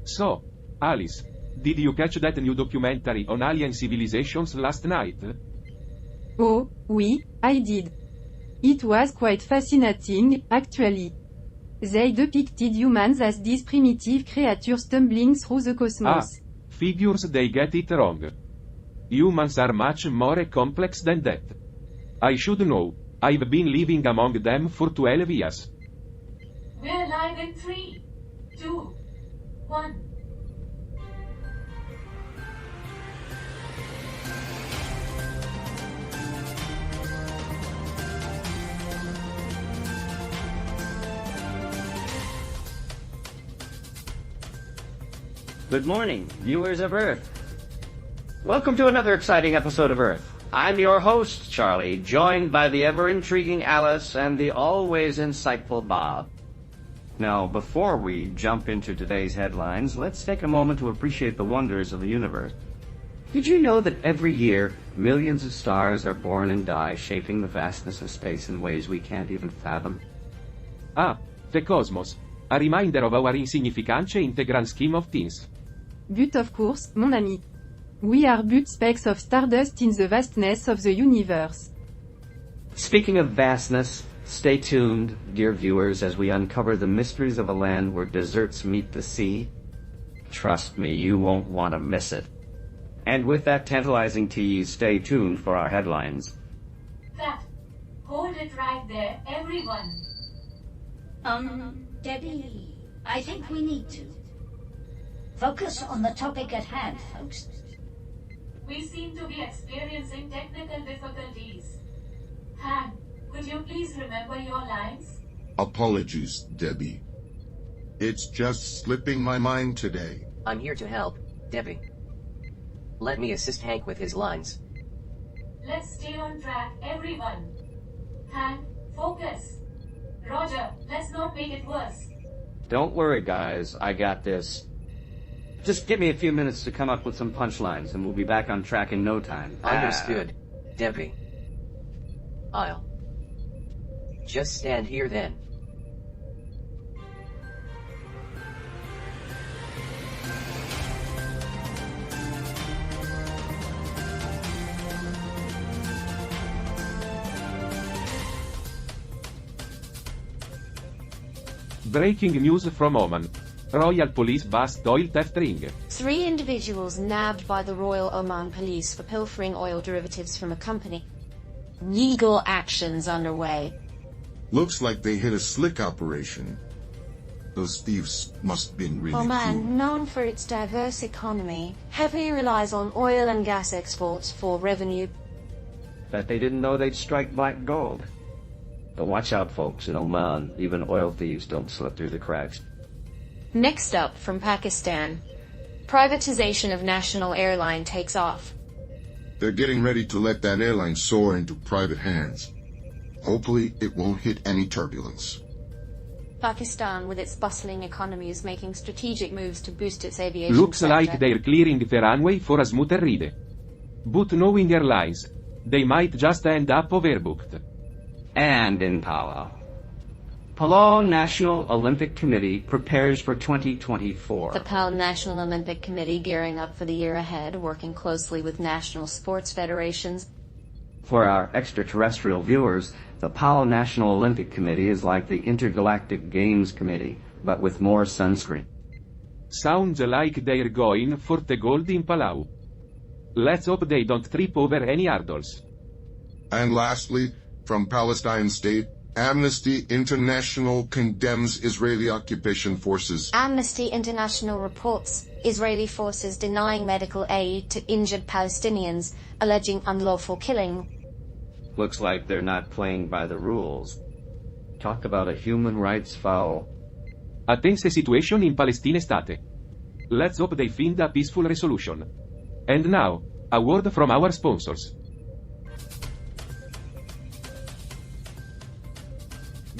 So, Alice, did you catch that new documentary on alien civilizations last night? Oh, oui, I did. It was quite fascinating, actually. They depicted humans as these primitive creatures stumbling through the cosmos. Figures they get it wrong. Humans are much more complex than that. I should know. I've been living among them for 12 years. We're live in 3, 2, 1. Good morning, viewers of Earth. Welcome to another exciting episode of Earth. I'm your host, Charlie, joined by the ever-intriguing Alice and the always insightful Bob. Now, before we jump into today's headlines, let's take a moment to appreciate the wonders of the universe. Did you know that every year, millions of stars are born and die, shaping the vastness of space in ways we can't even fathom? The cosmos. A reminder of our insignificance in the grand scheme of things. But of course, mon ami. We are but specks of stardust in the vastness of the universe. Speaking of vastness, stay tuned, dear viewers, as we uncover the mysteries of a land where deserts meet the sea. Trust me, you won't want to miss it. And with that tantalizing tease, stay tuned for our headlines. Cut. Hold it right there, everyone. Debbie, I think we need to focus on the topic at hand, folks. We seem to be experiencing technical difficulties. Han, could you please remember your lines? Apologies, Debbie. It's just slipping my mind today. I'm here to help, Debbie. Let me assist Hank with his lines. Let's stay on track, everyone. Han, focus. Roger, let's not make it worse. Don't worry, guys, I got this. Just give me a few minutes to come up with some punchlines, and we'll be back on track in no time. Understood, Debbie. I'll just stand here then. Breaking news from Oman. Royal Police bust oil theft ring. 3 individuals nabbed by the Royal Oman Police for pilfering oil derivatives from a company. Legal actions underway. Looks like they hit a slick operation. Those thieves must have been really Oman, cool. known for its diverse economy, heavily relies on oil and gas exports for revenue. Bet they didn't know they'd strike black gold. But watch out, folks, in Oman, even oil thieves don't slip through the cracks. Next up, from Pakistan. Privatization of national airline takes off. They're getting ready to let that airline soar into private hands. Hopefully, it won't hit any turbulence. Pakistan, with its bustling economy, is making strategic moves to boost its aviation Looks sector. like they're clearing the runway for a smoother ride. But knowing airlines, they might just end up overbooked. And in Palau National Olympic Committee prepares for 2024. The Palau National Olympic Committee gearing up for the year ahead, working closely with national sports federations. For our extraterrestrial viewers, the Palau National Olympic Committee is like the Intergalactic Games Committee, but with more sunscreen. Sounds like they're going for the gold in Palau. Let's hope they don't trip over any hurdles. And lastly, from Palestine State, Amnesty International condemns Israeli occupation forces. Amnesty International reports Israeli forces denying medical aid to injured Palestinians, alleging unlawful killing. Looks like they're not playing by the rules. Talk about a human rights foul. A tense situation in Palestine state. Let's hope they find a peaceful resolution. And now, a word from our sponsors.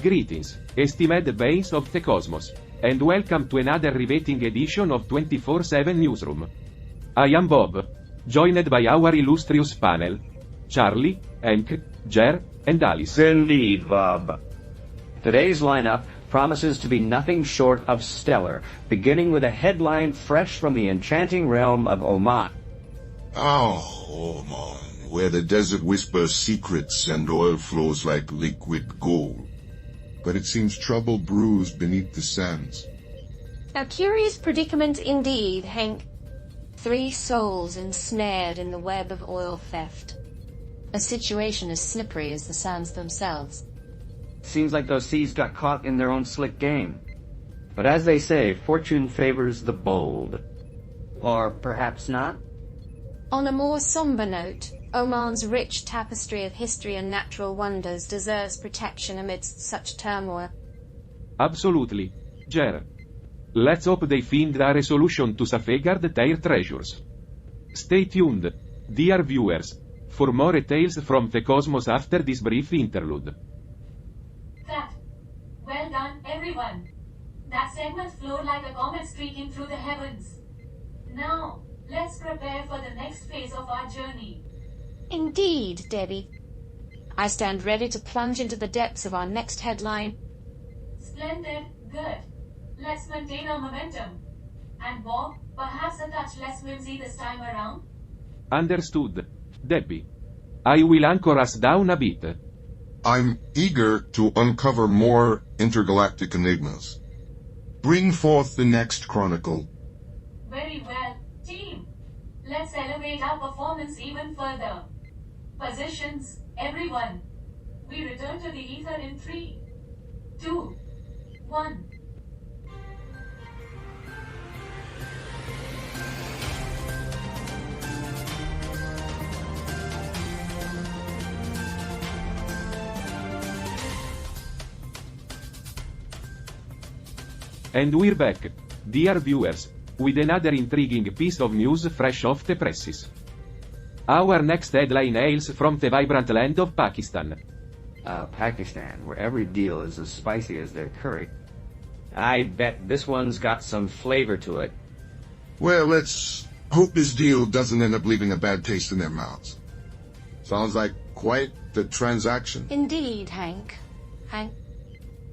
Greetings, estimated beings of the cosmos, and welcome to another riveting edition of 24/7 Newsroom. I am Bob, joined by our illustrious panel, Charlie, Hank, Jer, and Alice. Indeed, Bob. Today's lineup, promises to be nothing short of stellar, beginning with a headline fresh from the enchanting realm of Oman. Oh, Oman, where the desert whispers secrets and oil flows like liquid gold. But it seems trouble brews beneath the sands. A curious predicament indeed, Hank. 3 souls ensnared in the web of oil theft. A situation as slippery as the sands themselves. Seems like those seas got caught in their own slick game. But as they say, fortune favors the bold. Or perhaps not? On a more somber note, Oman's rich tapestry of history and natural wonders deserves protection amidst such turmoil. Absolutely. Jer. Let's hope they find a resolution to safeguard their treasures. Stay tuned, dear viewers, for more tales from the cosmos after this brief interlude. Cut. Well done, everyone. That segment flowed like a comet streaking through the heavens. Now, let's prepare for the next phase of our journey. Indeed, Debbie. I stand ready to plunge into the depths of our next headline. Splendid. Good. Let's maintain our momentum. And Bob, perhaps a touch less whimsy this time around? Understood, Debbie. I will anchor us down a bit. I'm eager to uncover more intergalactic enigmas. Bring forth the next chronicle. Very well, team. Let's elevate our performance even further. Positions, everyone. We return to the ether in 3, 2, 1. And we're back, dear viewers, with another intriguing piece of news fresh off the presses. Our next headline hails from the vibrant land of Pakistan. Pakistan, where every deal is as spicy as their curry. I bet this one's got some flavor to it. Well, let's hope this deal doesn't end up leaving a bad taste in their mouths. Sounds like quite the transaction. Indeed, Hank.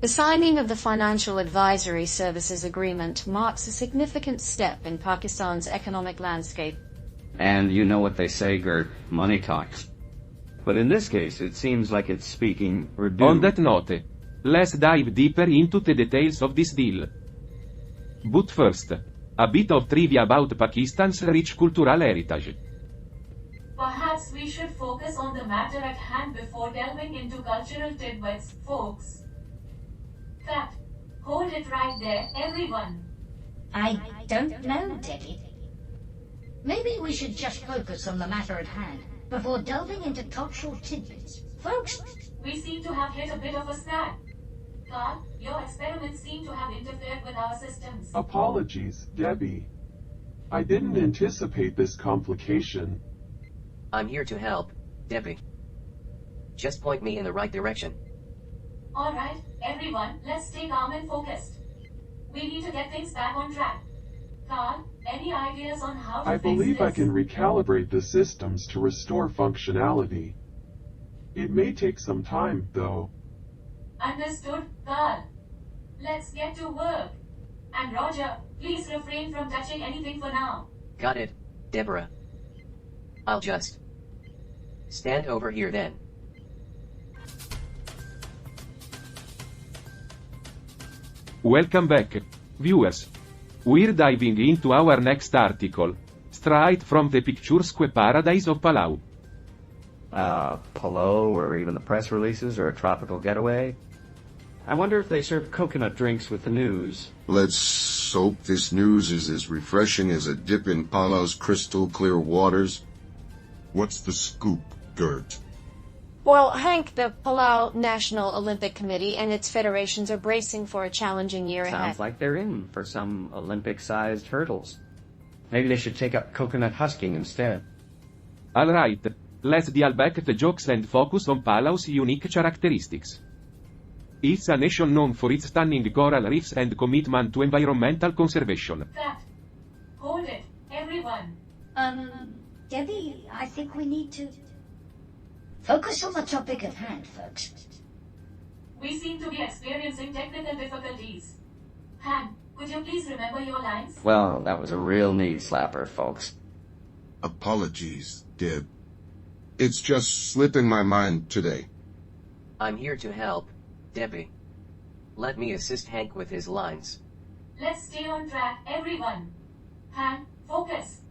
The signing of the Financial Advisory Services Agreement marks a significant step in Pakistan's economic landscape. And you know what they say, Gert, money talks. But in this case, it seems like it's speaking Urdu. On that note, let's dive deeper into the details of this deal. But first, a bit of trivia about Pakistan's rich cultural heritage. Perhaps we should focus on the matter at hand before delving into cultural tidbits, folks. Cut. Hold it right there, everyone. I don't know, Debbie. Maybe we should just focus on the matter at hand before delving into cultural tidbits. Folks, We seem to have hit a bit of a snag. Carl, your experiments seem to have interfered with our systems. Apologies, Debbie. I didn't anticipate this complication. I'm here to help, Debbie. Just point me in the right direction. Alright, everyone, let's stay calm and focused. We need to get things back on track. Carl, any ideas on how to I fix believe this? I can recalibrate the systems to restore functionality. It may take some time, though. Understood, Carl. Let's get to work. And Roger, please refrain from touching anything for now. Got it, Deborah. I'll just stand over here then. Welcome back, viewers. We're diving into our next article, straight from the picturesque paradise of Palau. Palau, or even the press releases, or a tropical getaway. I wonder if they serve coconut drinks with the news. Let's hope this news is as refreshing as a dip in Palau's crystal clear waters. What's the scoop, Gert? Well, Hank, the Palau National Olympic Committee and its federations are bracing for a challenging year ahead. Sounds like they're in for some Olympic-sized hurdles. Maybe they should take up coconut husking instead. Alright, let's dial back the jokes and focus on Palau's unique characteristics. It's a nation known for its stunning coral reefs and commitment to environmental conservation. Cut. Hold it, everyone. Debbie, I think we need to focus on the topic at hand, folks. We seem to be experiencing technical difficulties. Han, could you please remember your lines? Well, that was a real knee slapper, folks. Apologies, Deb. It's just slipping my mind today. I'm here to help, Debbie. Let me assist Hank with his lines. Let's stay on track, everyone. Han, focus.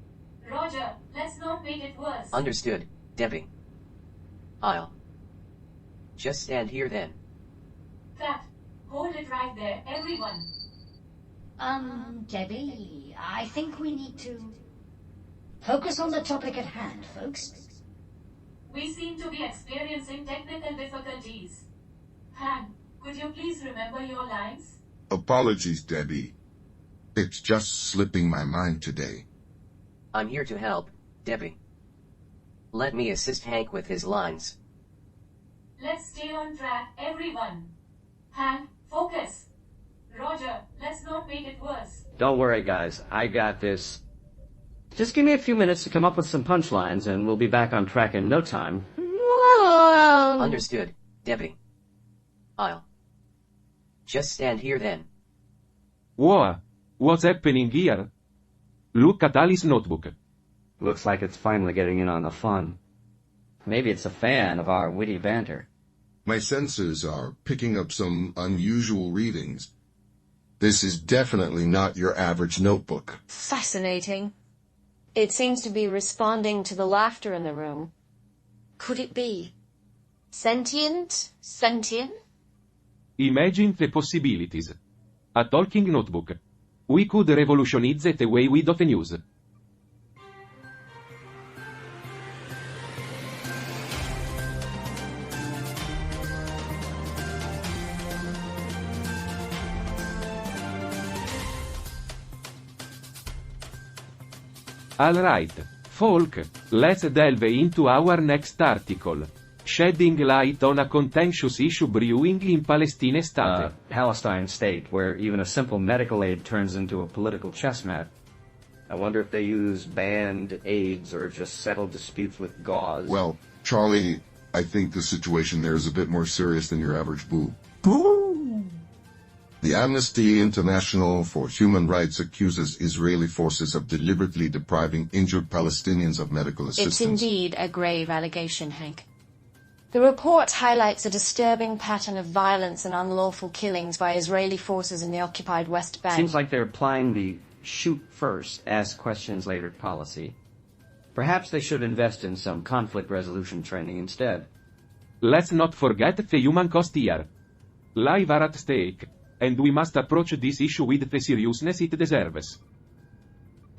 Roger, let's not make it worse. Understood, Debbie. I'll just stand here then. Cut. Hold it right there, everyone. Debbie, I think we need to focus on the topic at hand, folks. We seem to be experiencing technical difficulties. Han, could you please remember your lines? Apologies, Debbie. It's just slipping my mind today. I'm here to help, Debbie. Let me assist Hank with his lines. Let's stay on track, everyone. Han, focus. Roger, let's not make it worse. Don't worry, guys. I got this. Just give me a few minutes to come up with some punchlines, and we'll be back on track in no time. Understood, Debbie. I'll just stand here then. Whoa! What's happening here? Look at Alice's notebook. Looks like it's finally getting in on the fun. Maybe it's a fan of our witty banter. My senses are picking up some unusual readings. This is definitely not your average notebook. Fascinating. It seems to be responding to the laughter in the room. Could it be sentient? Sentient? Imagine the possibilities. A talking notebook. We could revolutionize the way we do the news. Alright, folk, let's delve into our next article. Shedding light on a contentious issue brewing in Palestine State. Palestine State, where even a simple medical aid turns into a political chess match. I wonder if they use banned aids or just settle disputes with gauze. Well, Charlie, I think the situation there is a bit more serious than your average boo. Boo! The Amnesty International for Human Rights accuses Israeli forces of deliberately depriving injured Palestinians of medical assistance. It's indeed a grave allegation, Hank. The report highlights a disturbing pattern of violence and unlawful killings by Israeli forces in the occupied West Bank. Seems like they're applying the shoot first, ask questions later policy. Perhaps they should invest in some conflict resolution training instead. Let's not forget the human cost here. Lives are at stake, and we must approach this issue with the seriousness it deserves.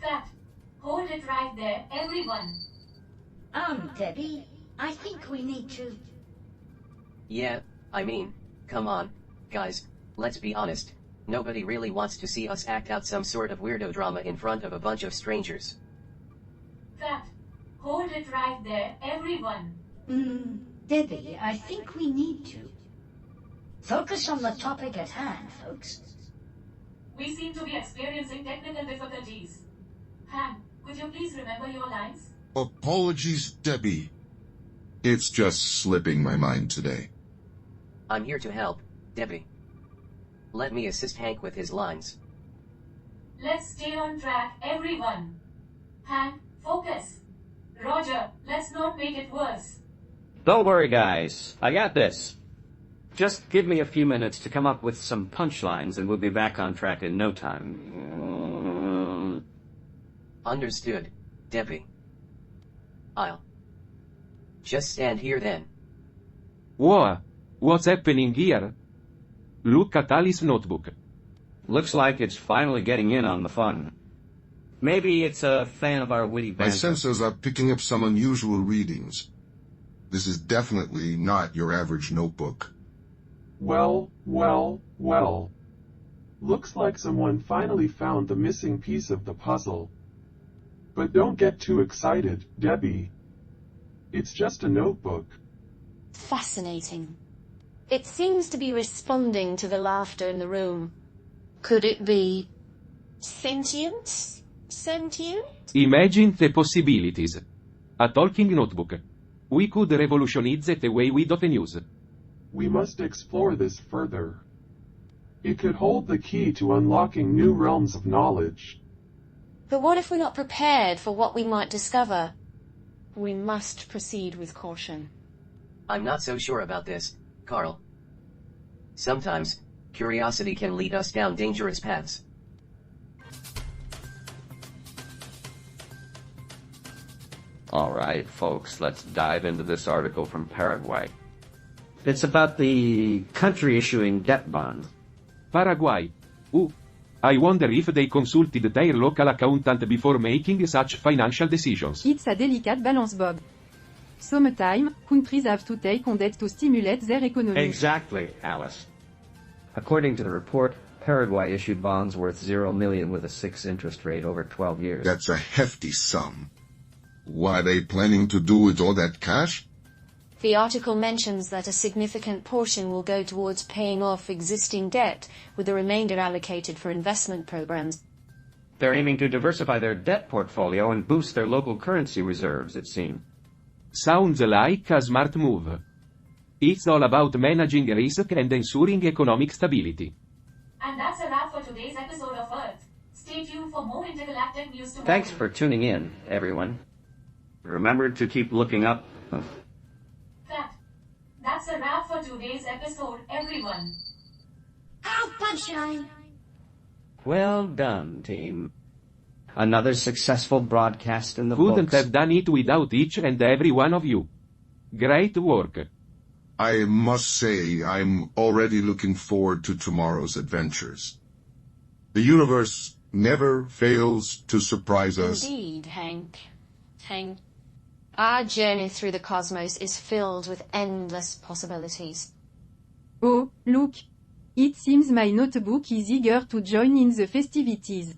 Cut. Hold it right there, everyone. Debbie, I think we need to... Yeah, I mean, come on, guys, let's be honest. Nobody really wants to see us act out some sort of weirdo drama in front of a bunch of strangers. Cut. Hold it right there, everyone. Debbie, I think we need to focus on the topic at hand, folks. We seem to be experiencing technical difficulties. Han, could you please remember your lines? Apologies, Debbie. It's just slipping my mind today. I'm here to help, Debbie. Let me assist Hank with his lines. Let's stay on track, everyone. Han, focus. Roger, let's not make it worse. Don't worry, guys. I got this. Just give me a few minutes to come up with some punchlines, and we'll be back on track in no time. Understood, Debbie. I'll just stand here then. Whoa! What's happening here? Look at Alice's notebook. Looks like it's finally getting in on the fun. Maybe it's a fan of our witty banter. My senses are picking up some unusual readings. This is definitely not your average notebook. Well. Looks like someone finally found the missing piece of the puzzle. But don't get too excited, Debbie. It's just a notebook. Fascinating. It seems to be responding to the laughter in the room. Could it be sentient? Sentient? Imagine the possibilities. A talking notebook. We could revolutionize the way we do the news. We must explore this further. It could hold the key to unlocking new realms of knowledge. But what if we're not prepared for what we might discover? We must proceed with caution. I'm not so sure about this, Carl. Sometimes, curiosity can lead us down dangerous paths. Alright, folks, let's dive into this article from Paraguay. It's about the country issuing debt bonds. Paraguay. I wonder if they consulted their local accountant before making such financial decisions. It's a delicate balance, Bob. Sometimes, countries have to take on debt to stimulate their economy. Exactly, Alice. According to the report, Paraguay issued bonds worth $0 million with a 6% interest rate over 12 years. That's a hefty sum. What are they planning to do with all that cash? The article mentions that a significant portion will go towards paying off existing debt, with the remainder allocated for investment programs. They're aiming to diversify their debt portfolio and boost their local currency reserves, it seems. Sounds like a smart move. It's all about managing risk and ensuring economic stability. And that's a wrap for today's episode of Earth. Stay tuned for more intergalactic news tomorrow. Thanks for tuning in, everyone. Remember to keep looking up. That's a wrap for today's episode, everyone. Ow, punchline! Well done, team. Another successful broadcast in the Couldn't books. have done it without each and every one of you. Great work. I must say, I'm already looking forward to tomorrow's adventures. The universe never fails to surprise us. Indeed, Hank. Our journey through the cosmos is filled with endless possibilities. Oh, look. It seems my notebook is eager to join in the festivities.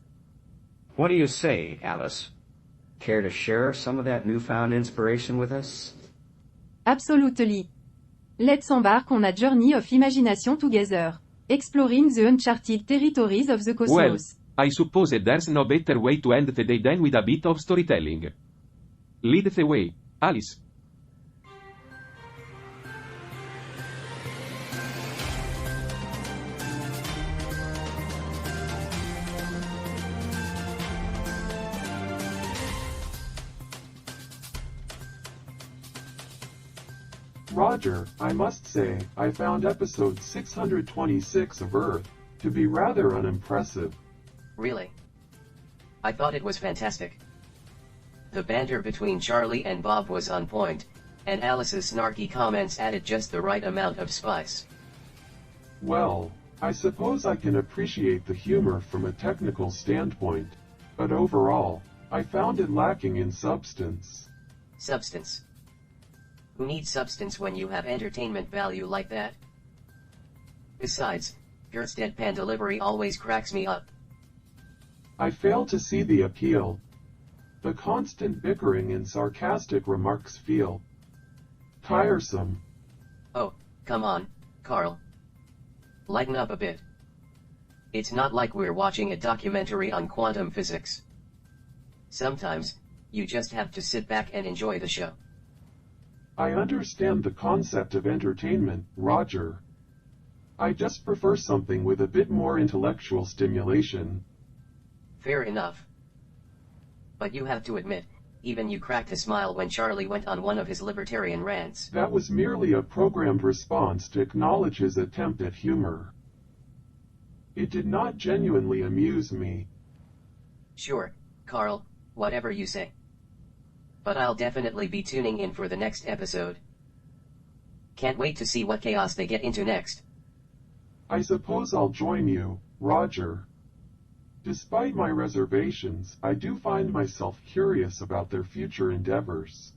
What do you say, Alice? Care to share some of that newfound inspiration with us? Absolutely. Let's embark on a journey of imagination together, exploring the uncharted territories of the cosmos. Well, I suppose there's no better way to end the day than with a bit of storytelling. Lead the way, Alice. Roger, I must say, I found episode 626 of Earth to be rather unimpressive. Really? I thought it was fantastic. The banter between Charlie and Bob was on point, and Alice's snarky comments added just the right amount of spice. Well, I suppose I can appreciate the humor from a technical standpoint, but overall, I found it lacking in substance. Substance. Who needs substance when you have entertainment value like that? Besides, your deadpan delivery always cracks me up. I fail to see the appeal. The constant bickering and sarcastic remarks feel tiresome. Oh, come on, Carl. Lighten up a bit. It's not like we're watching a documentary on quantum physics. Sometimes, you just have to sit back and enjoy the show. I understand the concept of entertainment, Roger. I just prefer something with a bit more intellectual stimulation. Fair enough. But you have to admit, even you cracked a smile when Charlie went on one of his libertarian rants. That was merely a programmed response to acknowledge his attempt at humor. It did not genuinely amuse me. Sure, Carl, whatever you say. But I'll definitely be tuning in for the next episode. Can't wait to see what chaos they get into next. I suppose I'll join you, Roger. Despite my reservations, I do find myself curious about their future endeavors.